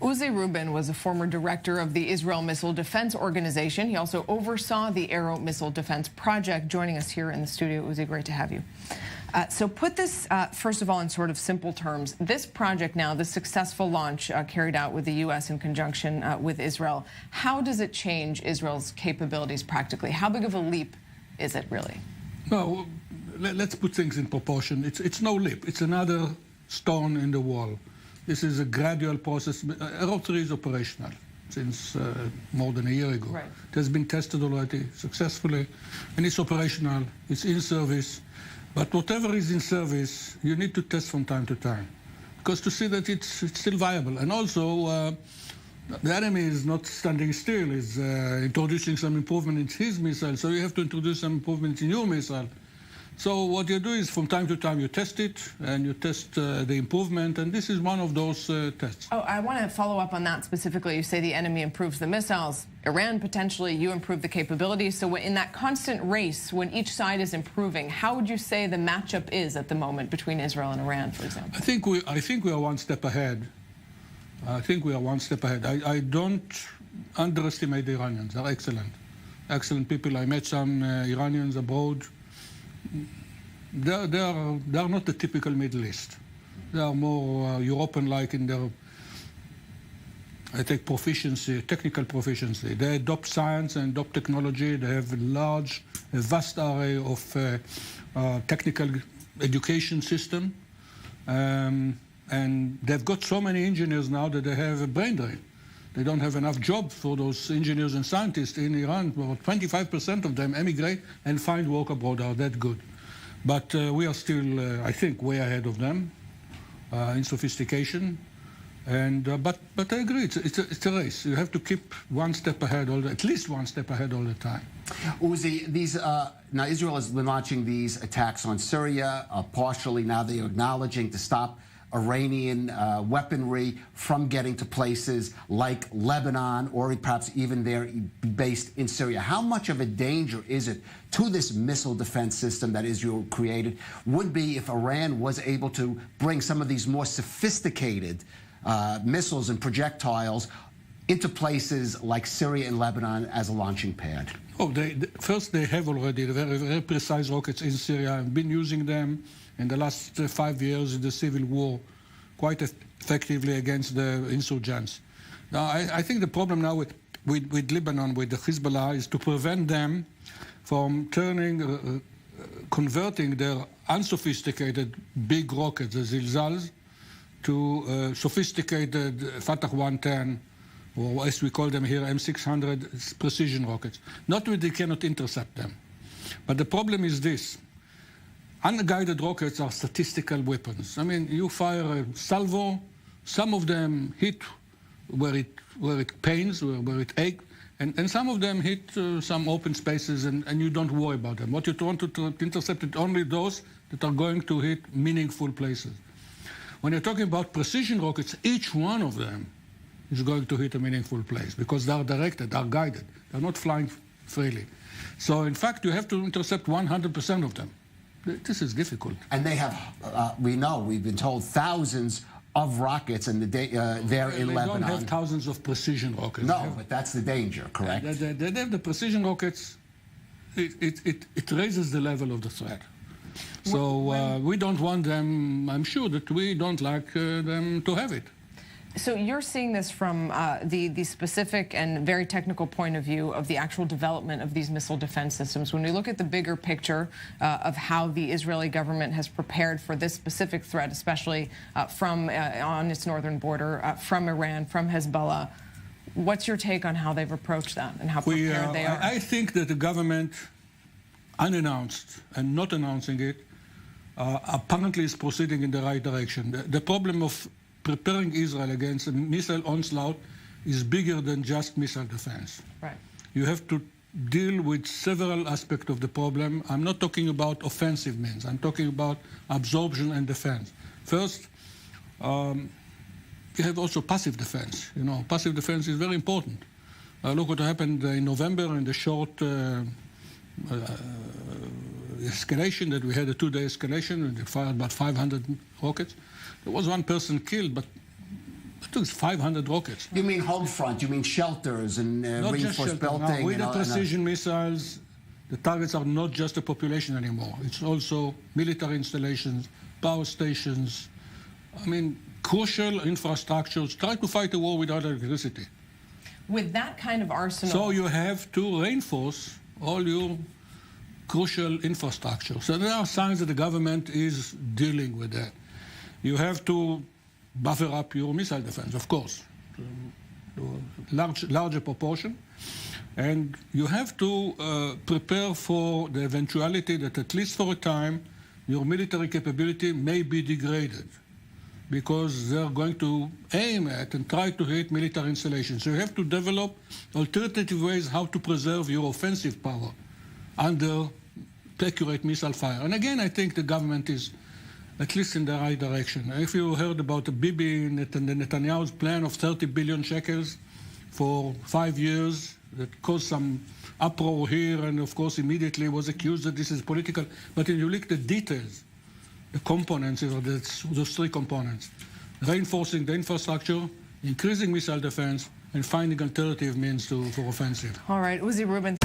Uzi Rubin was a former director of the Israel Missile Defense Organization. He also oversaw the Arrow Missile Defense Project. Joining us here in the studio, Uzi, great to have you. So put this, first of all, in sort of simple terms. This project now, the successful launch carried out with the U.S. in conjunction with Israel, how does it change Israel's capabilities practically? How big of a leap is it really? No, let's put things in proportion. It's no leap. It's another stone in the wall. This is a gradual process. Arrow 3 is operational since more than a year ago. Right. It has been tested already successfully, and it's operational. It's in service. But whatever is in service, you need to test from time to time, because to see that it's still viable. And also, the enemy is not standing still. Is introducing some improvement in his missile, so you have to introduce some improvement in your missile. So what you do is, from time to time, you test it, and you test the improvement, and this is one of those tests. Oh, I want to follow up on that specifically. You say the enemy improves the missiles, Iran potentially, you improve the capabilities. So in that constant race, when each side is improving, how would you say the matchup is at the moment between Israel and Iran, for example? I think we are one step ahead. I think we are one step ahead. I don't underestimate the Iranians. They're excellent. Excellent people. I met some Iranians abroad. They are not the typical Middle East. They are more European-like in their, I think, proficiency, technical proficiency. They adopt science and adopt technology. They have a vast array of technical education system. And they've got so many engineers now that they have a brain drain. They don't have enough jobs for those engineers and scientists in Iran. About 25% of them emigrate and find work abroad. Are that good? But we are still, I think, way ahead of them in sophistication. And but I agree, it's a race. You have to keep one step ahead, at least one step ahead all the time. Uzi, now Israel has been launching these attacks on Syria. Partially now they are acknowledging to stop Iranian weaponry from getting to places like Lebanon, or perhaps even there based in Syria. How much of a danger is it to this missile defense system that Israel created would be if Iran was able to bring some of these more sophisticated missiles and projectiles into places like Syria and Lebanon as a launching pad? Oh, first they have already very, very precise rockets in Syria. I've been using them in the last 5 years in the civil war quite effectively against the insurgents. Now, I think the problem now with Lebanon, with the Hezbollah, is to prevent them from converting their unsophisticated big rockets, the Zilzals, to sophisticated Fatah 110, or as we call them here, M600 precision rockets. Not that they cannot intercept them. But the problem is this. Unguided rockets are statistical weapons. I mean, you fire a salvo, some of them hit where it pains, where it aches, and some of them hit some open spaces, and you don't worry about them. What you want to intercept is only those that are going to hit meaningful places. When you're talking about precision rockets, each one of them is going to hit a meaningful place because they are directed, they are guided. They're not flying freely. So, in fact, you have to intercept 100% of them. This is difficult. And they have, we've been told, thousands of rockets in there in Lebanon. They don't have thousands of precision rockets. No, but that's the danger, correct? They have the precision rockets. It raises the level of the threat. So we don't want them, I'm sure that we don't like them to have it. So you're seeing this from the specific and very technical point of view of the actual development of these missile defense systems. When we look at the bigger picture of how the Israeli government has prepared for this specific threat, especially from on its northern border, from Iran, from Hezbollah, what's your take on how they've approached that and how prepared they are? I think that the government, unannounced and not announcing it, apparently is proceeding in the right direction. The problem of preparing Israel against a missile onslaught is bigger than just missile defense. Right. You have to deal with several aspects of the problem. I'm not talking about offensive means. I'm talking about absorption and defense. First, you have also passive defense. You know, passive defense is very important. Look what happened in November in the short escalation that we had, a 2-day escalation, and they fired about 500 rockets. There was one person killed, but I think it's 500 rockets. You mean home front? You mean shelters and Not just reinforced shelter. building? With the precision missiles, the targets are not just the population anymore. It's also military installations, power stations. I mean, crucial infrastructures. Try to fight a war without electricity. With that kind of arsenal. So you have to reinforce all your crucial infrastructure. So there are signs that the government is dealing with that. You have to buffer up your missile defense, of course, to a larger proportion. And you have to prepare for the eventuality that, at least for a time, your military capability may be degraded, because they're going to aim at and try to hit military installations. So you have to develop alternative ways how to preserve your offensive power under accurate missile fire. And again, I think the government is at least in the right direction. If you heard about the Bibi Netanyahu's plan of 30 billion shekels for 5 years, that caused some uproar here, and of course immediately was accused that this is political. But when you look at the details, the components, those three components: reinforcing the infrastructure, increasing missile defense, and finding alternative means for offensive. All right, Uzi Rubin.